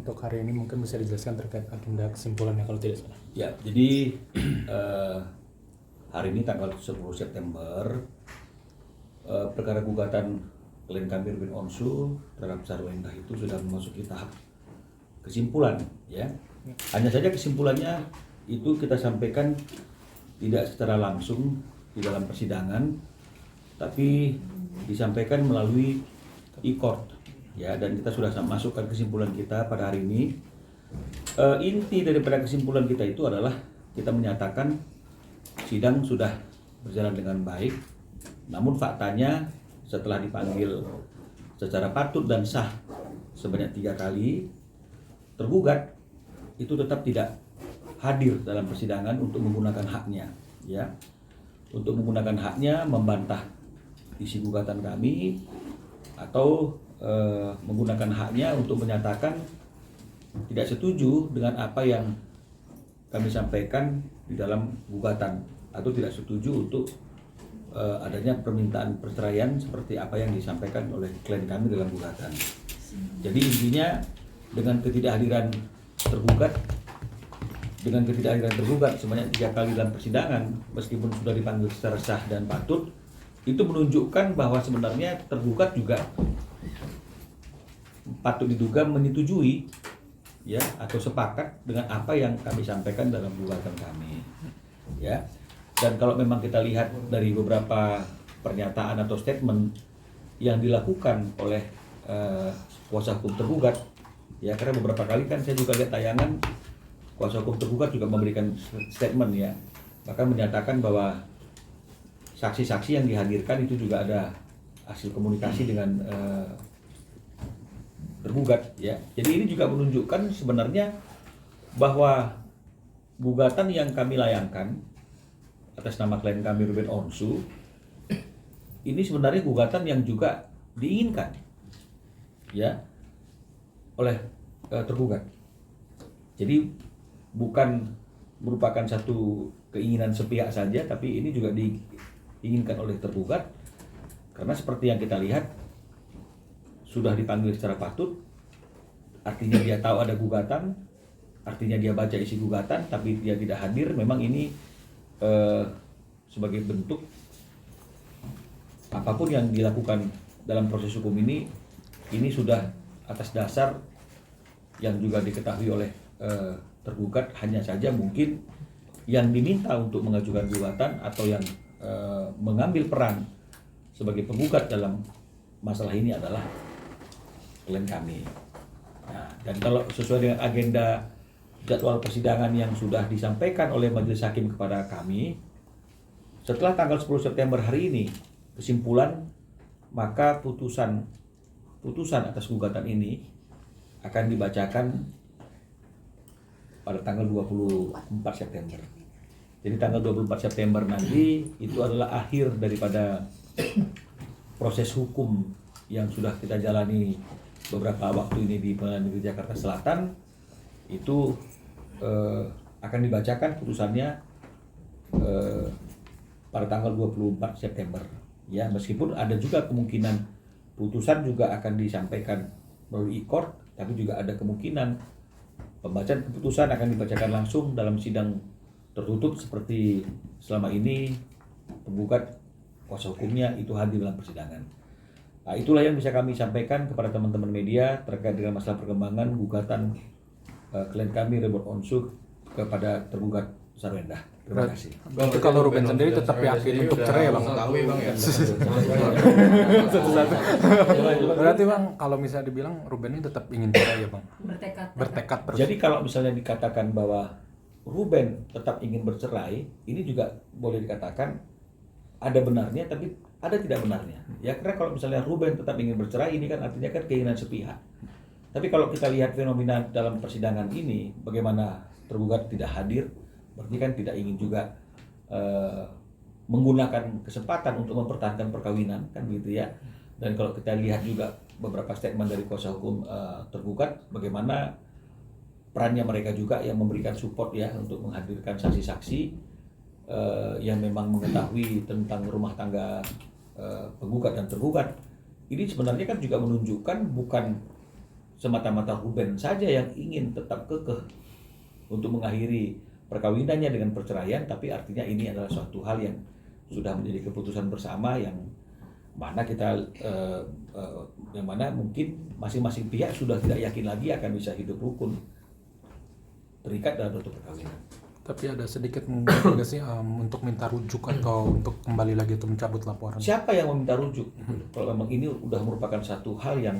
untuk hari ini mungkin bisa dijelaskan terkait agenda kesimpulannya kalau tidak salah. Ya, jadi hari ini tanggal 10 September perkara gugatan klien kami Ruben Onsu terhadap Sarwendah itu sudah memasuki tahap kesimpulan, ya. Hanya saja kesimpulannya itu kita sampaikan tidak secara langsung di dalam persidangan, tapi disampaikan melalui e-court, ya, dan kita sudah masukkan kesimpulan kita pada hari ini. Inti daripada kesimpulan kita itu adalah kita menyatakan sidang sudah berjalan dengan baik, namun faktanya setelah dipanggil secara patut dan sah sebanyak 3 kali, tergugat itu tetap tidak hadir dalam persidangan untuk menggunakan haknya, ya, untuk menggunakan haknya membantah isi gugatan kami atau menggunakan haknya untuk menyatakan tidak setuju dengan apa yang kami sampaikan di dalam gugatan atau tidak setuju untuk adanya permintaan perceraian seperti apa yang disampaikan oleh klien kami dalam gugatan. Jadi intinya dengan ketidakhadiran tergugat sebanyak 3 kali dalam persidangan, meskipun sudah dipanggil secara sah dan patut, itu menunjukkan bahwa sebenarnya tergugat juga patut diduga menyetujui, ya, atau sepakat dengan apa yang kami sampaikan dalam gugatan kami, ya. Dan kalau memang kita lihat dari beberapa pernyataan atau statement yang dilakukan oleh kuasa hukum tergugat, ya, karena beberapa kali kan saya juga lihat tayangan kuasa hukum tergugat juga memberikan statement, ya, bahkan menyatakan bahwa saksi-saksi yang dihadirkan itu juga ada hasil komunikasi dengan tergugat, ya. Jadi ini juga menunjukkan sebenarnya bahwa gugatan yang kami layangkan atas nama klien kami Ruben Onsu ini sebenarnya gugatan yang juga diinginkan, ya, oleh tergugat. Jadi bukan merupakan satu keinginan sepihak saja, tapi ini juga diinginkan oleh tergugat karena seperti yang kita lihat sudah dipanggil secara patut, artinya dia tahu ada gugatan, artinya dia baca isi gugatan, tapi dia tidak hadir. Memang ini sebagai bentuk apapun yang dilakukan dalam proses hukum ini sudah atas dasar yang juga diketahui oleh tergugat. Hanya saja mungkin yang diminta untuk mengajukan gugatan atau yang mengambil peran sebagai penggugat dalam masalah ini adalah klien kami. Nah, dan kalau sesuai dengan agenda jadwal persidangan yang sudah disampaikan oleh majelis hakim kepada kami, setelah tanggal 10 September hari ini kesimpulan, maka putusan atas gugatan ini akan dibacakan pada tanggal 24 September. Jadi tanggal 24 September nanti itu adalah akhir daripada proses hukum yang sudah kita jalani beberapa waktu ini di Pengadilan Negeri Jakarta Selatan. Itu akan dibacakan putusannya pada tanggal 24 September, ya, meskipun ada juga kemungkinan putusan juga akan disampaikan melalui e-court, tapi juga ada kemungkinan pembacaan keputusan akan dibacakan langsung dalam sidang tertutup seperti selama ini penggugat kuasa hukumnya itu hadir dalam persidangan. Nah, itulah yang bisa kami sampaikan kepada teman-teman media terkait dengan masalah perkembangan gugatan klien kami Ruben Onsu kepada tergugat Sarwendah. Terima kasih. Berarti kalau Ruben sendiri tetap yakin untuk cerai ya, Bang? Tahu ya, Bang, ya. Satu-satu. Berarti Bang, kalau misalnya dibilang Ruben ini tetap ingin cerai ya, Bang? Bertekad terus. Jadi kalau misalnya dikatakan bahwa Ruben tetap ingin bercerai, ini juga boleh dikatakan ada benarnya, tapi ada tidak benarnya. Ya, karena kalau misalnya Ruben tetap ingin bercerai, ini kan artinya kan keinginan sepihak. Tapi kalau kita lihat fenomena dalam persidangan ini, bagaimana tergugat tidak hadir, berarti kan tidak ingin juga menggunakan kesempatan untuk mempertahankan perkawinan, kan gitu ya. Dan kalau kita lihat juga beberapa statement dari kuasa hukum tergugat, bagaimana perannya mereka juga yang memberikan support, ya, untuk menghadirkan saksi-saksi yang memang mengetahui tentang rumah tangga penggugat dan tergugat. Ini sebenarnya kan juga menunjukkan bukan semata-mata Ruben saja yang ingin tetap kekeh untuk mengakhiri perkawinannya dengan perceraian, tapi artinya ini adalah suatu hal yang sudah menjadi keputusan bersama yang mana kita yang mana mungkin masing-masing pihak sudah tidak yakin lagi akan bisa hidup rukun terikat dalam suatu perkawinan. Tapi ada sedikit mungkin nggak sih untuk minta rujuk atau untuk kembali lagi atau mencabut laporan? Siapa yang meminta rujuk? Kalau memang ini sudah merupakan satu hal yang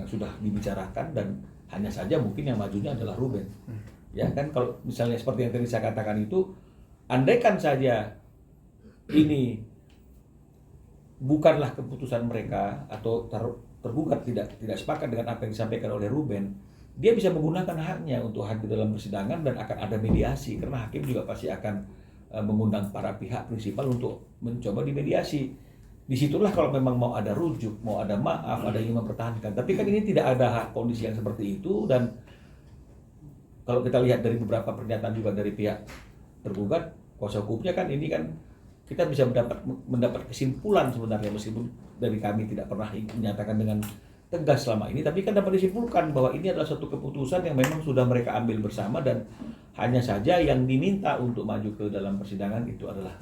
sudah dibicarakan dan hanya saja mungkin yang majunya adalah Ruben. Ya kan, kalau misalnya seperti yang tadi saya katakan itu, andaikan saja ini bukanlah keputusan mereka atau tergugat tidak sepakat dengan apa yang disampaikan oleh Ruben, dia bisa menggunakan haknya untuk hadir dalam persidangan dan akan ada mediasi, karena hakim juga pasti akan mengundang para pihak prinsipal untuk mencoba dimediasi. Disitulah kalau memang mau ada rujuk, mau ada maaf, ada yang mempertahankan. Tapi kan ini tidak ada kondisi yang seperti itu, dan kalau kita lihat dari beberapa pernyataan juga dari pihak tergugat, kuasa hukumnya kan ini kan kita bisa mendapat kesimpulan sebenarnya, meskipun dari kami tidak pernah menyatakan dengan tegas selama ini, tapi kan dapat disimpulkan bahwa ini adalah suatu keputusan yang memang sudah mereka ambil bersama, dan hanya saja yang diminta untuk maju ke dalam persidangan itu adalah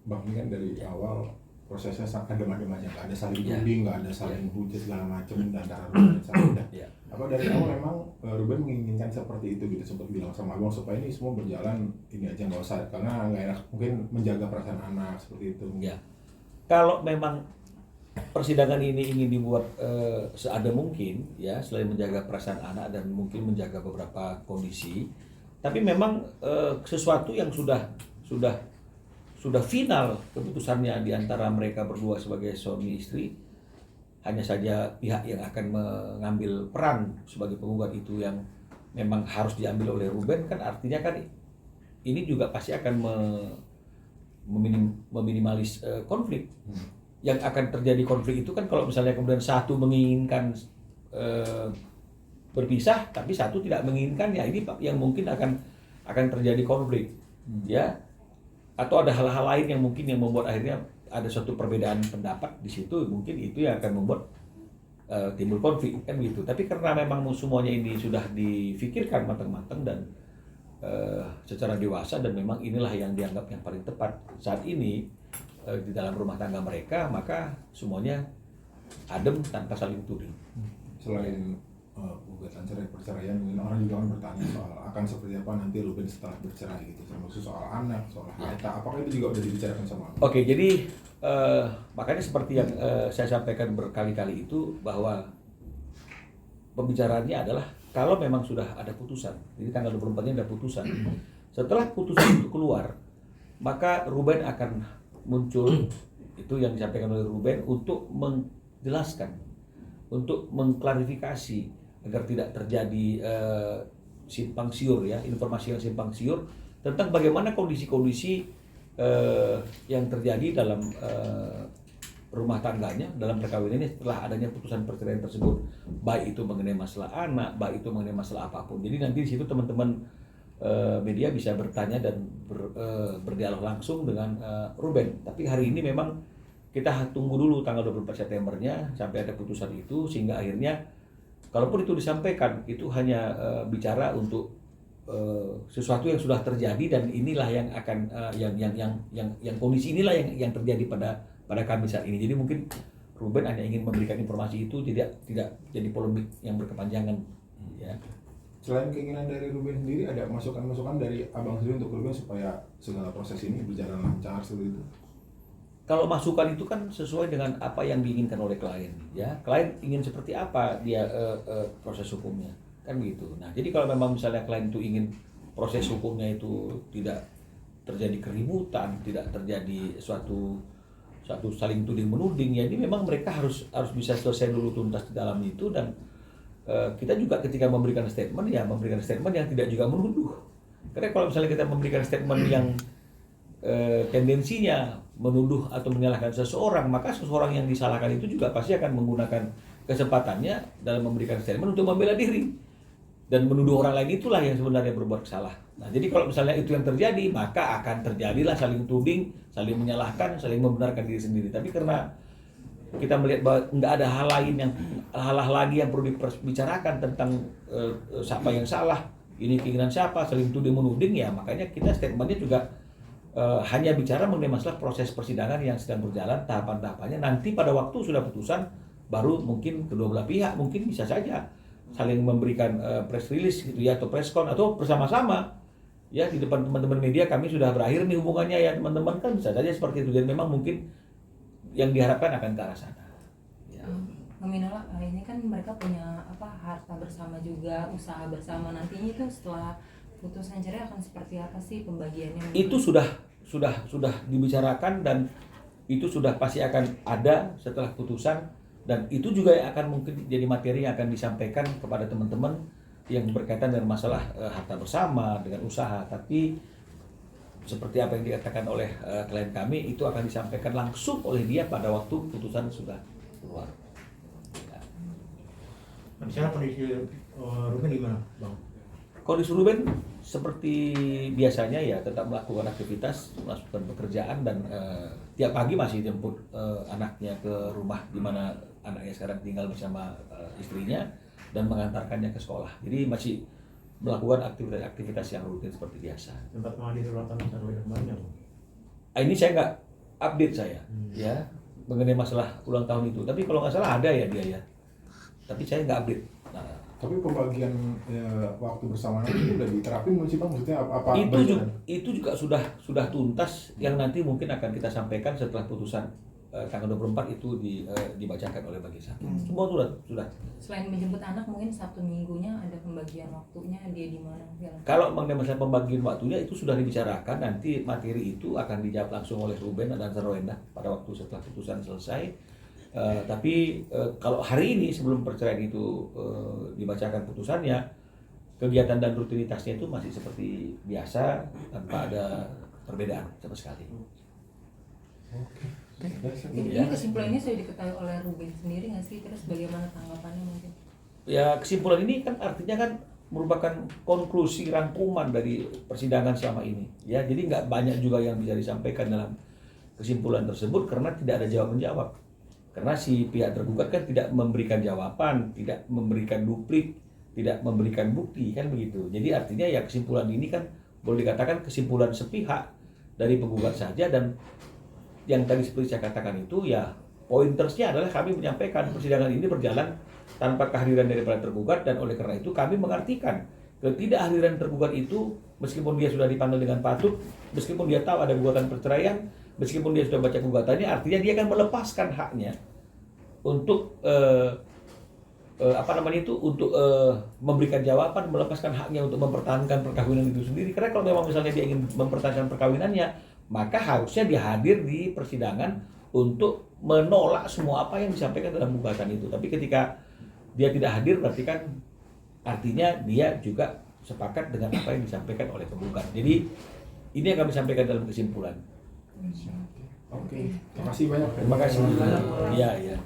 Bang, ini kan dari awal prosesnya sangat macam-macam, nggak ada saling tuding, nggak ada saling hujat segala macam dan antara Ruben dan Sarwenda. Apa dari awal memang Ruben menginginkan seperti itu gitu, sempat bilang sama Abang supaya ini semua berjalan ini aja, nggak usah, karena nggak enak mungkin menjaga perasaan anak seperti itu. Ya, kalau memang persidangan ini ingin dibuat seadem mungkin, ya selain menjaga perasaan anak dan mungkin menjaga beberapa kondisi, tapi memang sesuatu yang sudah final keputusannya di antara mereka berdua sebagai suami istri, hanya saja pihak yang akan mengambil peran sebagai penggugat itu yang memang harus diambil oleh Ruben, kan artinya kan ini juga pasti akan meminimalis konflik. Yang akan terjadi konflik itu kan kalau misalnya kemudian satu menginginkan berpisah tapi satu tidak menginginkan, ya ini yang mungkin akan terjadi konflik, ya, atau ada hal-hal lain yang mungkin yang membuat akhirnya ada suatu perbedaan pendapat di situ, mungkin itu yang akan membuat timbul konflik kan gitu. Tapi karena memang semuanya ini sudah difikirkan matang-matang dan secara dewasa, dan memang inilah yang dianggap yang paling tepat saat ini di dalam rumah tangga mereka, maka semuanya adem tanpa saling tuding. Selain gugatan cerai perceraian, mungkin orang juga akan bertanya soal akan seperti apa nanti Ruben setelah bercerai gitu, termasuk soal anak, soal harta, apakah itu juga udah dibicarakan sama Abang? Oke, jadi makanya seperti yang saya sampaikan berkali-kali itu, bahwa pembicaraannya adalah kalau memang sudah ada putusan, jadi tanggal 24-nya ada putusan. Setelah putusan itu keluar, maka Ruben akan muncul, itu yang disampaikan oleh Ruben, untuk menjelaskan, untuk mengklarifikasi agar tidak terjadi simpang siur, ya, informasi yang simpang siur tentang bagaimana kondisi-kondisi yang terjadi dalam rumah tangganya, dalam perkawinannya setelah adanya putusan perceraian tersebut, baik itu mengenai masalah anak, baik itu mengenai masalah apapun. Jadi nanti di situ teman-teman media bisa bertanya dan berdialog langsung dengan Ruben. Tapi hari ini memang kita tunggu dulu tanggal 24 Septembernya sampai ada putusan itu, sehingga akhirnya kalaupun itu disampaikan itu hanya bicara untuk sesuatu yang sudah terjadi, dan inilah yang akan yang kondisi inilah yang terjadi pada kami saat ini. Jadi mungkin Ruben hanya ingin memberikan informasi itu, tidak jadi polemik yang berkepanjangan, ya. Selain keinginan dari Ruben sendiri, ada masukan-masukan dari Abang sendiri untuk Ruben supaya segala proses ini berjalan lancar seperti itu? Kalau masukan itu kan sesuai dengan apa yang diinginkan oleh klien, ya. Klien ingin seperti apa dia proses hukumnya, kan gitu. Nah, jadi kalau memang misalnya klien itu ingin proses hukumnya itu tidak terjadi keributan, tidak terjadi suatu saling tuding menuding, ya ini memang mereka harus bisa selesai dulu tuntas di dalam itu. Dan kita juga ketika memberikan statement, ya memberikan statement yang tidak juga menuduh. Karena kalau misalnya kita memberikan statement yang tendensinya menuduh atau menyalahkan seseorang, maka seseorang yang disalahkan itu juga pasti akan menggunakan kesempatannya dalam memberikan statement untuk membela diri, dan menuduh orang lain itulah yang sebenarnya berbuat salah. Nah, jadi kalau misalnya itu yang terjadi, maka akan terjadilah saling tuding, saling menyalahkan, saling membenarkan diri sendiri. Tapi karena kita melihat bahwa nggak ada hal lagi yang perlu dibicarakan tentang siapa yang salah, ini keinginan siapa, saling tuding menuding, ya makanya kita statementnya juga hanya bicara mengenai masalah proses persidangan yang sedang berjalan, tahapan-tahapannya. Nanti pada waktu sudah putusan, baru mungkin kedua belah pihak mungkin bisa saja saling memberikan press release gitu ya, atau press con, atau bersama-sama ya di depan teman-teman media, kami sudah berakhir nih hubungannya ya teman-teman, kan bisa saja seperti itu. Dan memang mungkin yang diharapkan akan ke arah sana. Ya. Nominal ini kan mereka punya harta bersama juga, usaha bersama, nantinya itu setelah putusan cerai akan seperti apa sih pembagiannya? Itu sudah dibicarakan, dan itu sudah pasti akan ada setelah putusan, dan itu juga yang akan mungkin jadi materi yang akan disampaikan kepada teman-teman yang berkaitan dengan masalah harta bersama dengan usaha. Tapi seperti apa yang dikatakan oleh klien kami, itu akan disampaikan langsung oleh dia pada waktu putusan sudah keluar. Ya. Nah, sekarang kondisi Ruben gimana, Bang? Kondisi Ruben seperti biasanya ya, tetap melakukan aktivitas, melakukan pekerjaan, dan tiap pagi masih jemput anaknya ke rumah di mana anaknya sekarang tinggal bersama istrinya, dan mengantarkannya ke sekolah. Jadi masih melakukan aktivitas-aktivitas yang rutin seperti biasa. Tempat menghadiri ulang tahun Sarweda kemarin ya? Ini saya nggak update saya ya mengenai masalah ulang tahun itu. Tapi kalau nggak salah ada ya dia ya. Tapi saya nggak update. Nah, tapi pembagian waktu bersama itu udah diterapin belum sih Bang? Maksudnya apa? Itu juga sudah tuntas, yang nanti mungkin akan kita sampaikan setelah putusan tanggal 24 itu dibacakan oleh Majelis Hakim. Semua sudah. Selain menjemput anak, mungkin Sabtu Minggunya ada pembagian waktunya, dia di mana? Kalau mengenai masalah pembagian waktunya itu sudah dibicarakan, nanti materi itu akan dijawab langsung oleh Ruben dan Sarwenda pada waktu setelah putusan selesai. Tapi kalau hari ini sebelum perceraian itu dibacakan putusannya, kegiatan dan rutinitasnya itu masih seperti biasa, tanpa ada perbedaan sama sekali. Ini kesimpulannya sudah diketahui oleh Ruben sendiri nggak sih? Terus bagaimana tanggapannya mungkin? Ya, kesimpulan ini kan artinya kan merupakan konklusi rangkuman dari persidangan selama ini. Ya, jadi nggak banyak juga yang bisa disampaikan dalam kesimpulan tersebut karena tidak ada jawab-menjawab. Karena si pihak tergugat kan tidak memberikan jawaban, tidak memberikan duplik, tidak memberikan bukti, kan begitu. Jadi artinya ya kesimpulan ini kan boleh dikatakan kesimpulan sepihak dari penggugat saja, dan yang tadi seperti saya katakan itu ya pointersnya adalah kami menyampaikan persidangan ini berjalan tanpa kehadiran daripada tergugat, dan oleh karena itu kami mengartikan ketidakhadiran tergugat itu, meskipun dia sudah dipanggil dengan patut, meskipun dia tahu ada gugatan perceraian, meskipun dia sudah baca gugatannya, artinya dia akan melepaskan haknya untuk untuk memberikan jawaban, melepaskan haknya untuk mempertahankan perkawinan itu sendiri. Karena kalau memang misalnya dia ingin mempertahankan perkawinannya, maka harusnya dia hadir di persidangan untuk menolak semua apa yang disampaikan dalam gugatan itu. Tapi ketika dia tidak hadir, berarti kan artinya dia juga sepakat dengan apa yang disampaikan oleh penggugat. Jadi ini yang kami sampaikan dalam kesimpulan. Oke, terima kasih banyak. Terima kasih. Iya, iya.